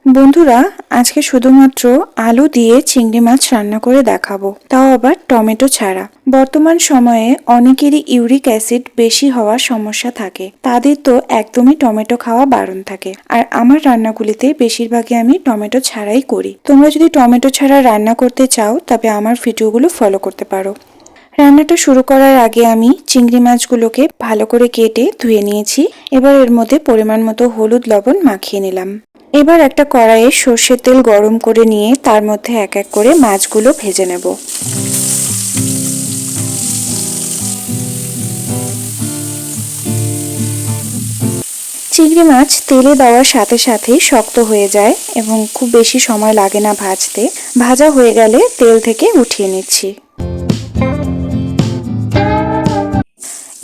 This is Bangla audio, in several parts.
বন্ধুরা, আজকে শুধুমাত্র আলু দিয়ে চিংড়ি মাছ রান্না করে দেখাবো, তাও আবার টমেটো ছাড়া। বর্তমান সময়ে অনেকেরই ইউরিক অ্যাসিড বেশি হওয়ার সমস্যা থাকে, তাদের তো একদমই টমেটো খাওয়া বারণ থাকে। আর আমার রান্নাগুলিতে বেশিরভাগই আমি টমেটো ছাড়াই করি। তোমরা যদি টমেটো ছাড়া রান্না করতে চাও তবে আমার ভিডিওগুলো ফলো করতে পারো। রান্নাটা শুরু করার আগে আমি চিংড়ি মাছগুলোকে ভালো করে কেটে ধুয়ে নিয়েছি। এবার এর মধ্যে পরিমাণ মতো হলুদ লবণ মাখিয়ে নিলাম। এবার একটা কড়াইয়ে সর্ষের তেল গরম করে নিয়ে তার মধ্যে এক এক করে মাছগুলো ভেজে নেব। চিংড়ি মাছ তেলে দেওয়ার সাথে সাথেই শক্ত হয়ে যায় এবং খুব বেশি সময় লাগে না ভাজতে। ভাজা হয়ে গেলে তেল থেকে উঠিয়ে নিচ্ছি।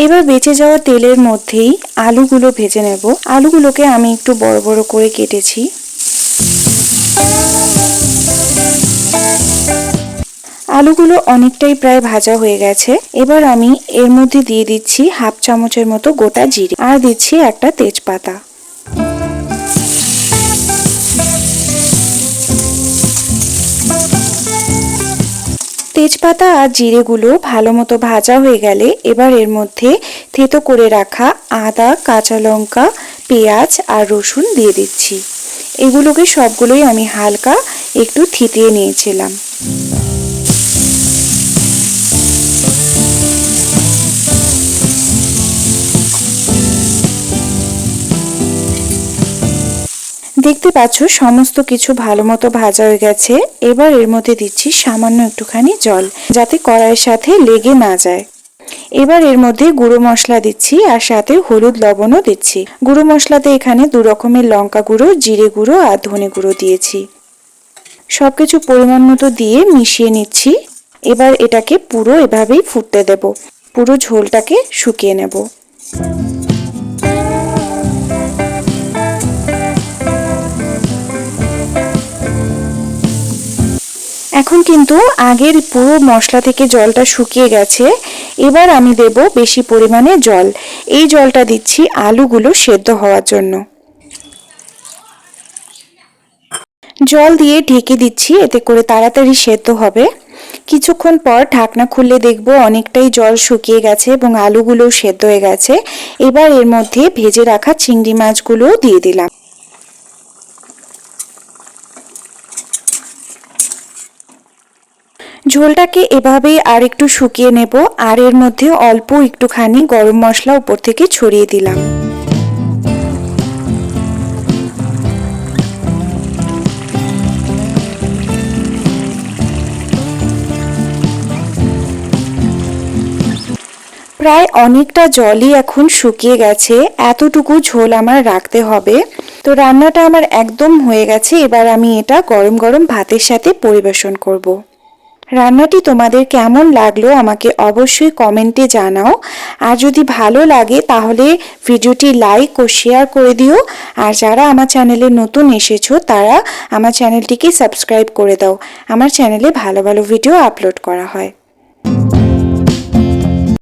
এবার বেঁচে যাওয়া তেলের মধ্যেই আলুগুলো ভেজে নেব। আলুগুলোকে আমি একটু বড় বড় করে কেটেছি। আলুগুলো অনেকটাই প্রায় ভাজা হয়ে গেছে। এবার আমি এর মধ্যে দিয়ে দিচ্ছি হাফ চামচের মতো গোটা জিরে আর দিচ্ছি একটা তেজপাতা। তেজপাতা আর জিরেগুলো ভালো মতো ভাজা হয়ে গেলে এবার এর মধ্যে থেতো করে রাখা আদা, কাঁচা লঙ্কা, পেঁয়াজ আর রসুন দিয়ে দিচ্ছি। এগুলোকে সবগুলোই আমি হালকা একটু থিতিয়ে নিয়েছিলাম। দেখতে পাচ্ছ সমস্ত কিছু ভালো মতো ভাজা হয়ে গেছে। এবার এর মধ্যে দিচ্ছি সামান্য একটুখানি জল, যাতে কড়াইয়ের সাথে লেগে না যায়। এবার এর মধ্যে গুঁড়ো মশলা দিচ্ছি আর সাথে হলুদ লবণও দিচ্ছি। গুঁড়ো মশলাতে এখানে 2 রকমের লঙ্কা গুঁড়ো, জিরে গুঁড়ো আর ধনে গুঁড়ো দিয়েছি। সবকিছু পরিমাণ মতো দিয়ে মিশিয়ে নিচ্ছি। এবার এটাকে পুরো এভাবেই ফুটতে দেব, পুরো ঝোলটাকে শুকিয়ে নেব। এখন কিন্তু আগের পুরো মশলা থেকে জলটা শুকিয়ে গেছে। এবার আমি দেব বেশি পরিমাণে জল। এই জলটা দিচ্ছি আলুগুলো সেদ্ধ হওয়ার জন্য। জল দিয়ে ঢেকে দিচ্ছি, এতে করে তাড়াতাড়ি সেদ্ধ হবে। কিছুক্ষণ পর ঢাকনা খুললে দেখব অনেকটাই জল শুকিয়ে গেছে এবং আলুগুলোও সেদ্ধ হয়ে গেছে। এবার এর মধ্যে ভেজে রাখা চিংড়ি মাছগুলোও দিয়ে দিলাম। ঝোলটাকে এভাবেই আর একটু শুকিয়ে নেব আর এর মধ্যে অল্প একটুখানি গরম মশলা উপর থেকে ছড়িয়ে দিলাম। প্রায় অনেকটা জলই এখন শুকিয়ে গেছে, এতটুকু ঝোল আমার রাখতে হবে। তো রান্নাটা আমার একদম হয়ে গেছে। এবার আমি এটা গরম গরম ভাতের সাথে পরিবেশন করব। রান্নাটি তোমাদের কেমন লাগলো আমাকে অবশ্যই কমেন্টে জানাও। আর যদি ভালো লাগে তাহলে ভিডিওটি লাইক ও শেয়ার করে দিও। আর যারা আমার চ্যানেলে নতুন এসেছো তারা আমার চ্যানেলটিকে সাবস্ক্রাইব করে দাও। আমার চ্যানেলে ভালো ভালো ভিডিও আপলোড করা হয়।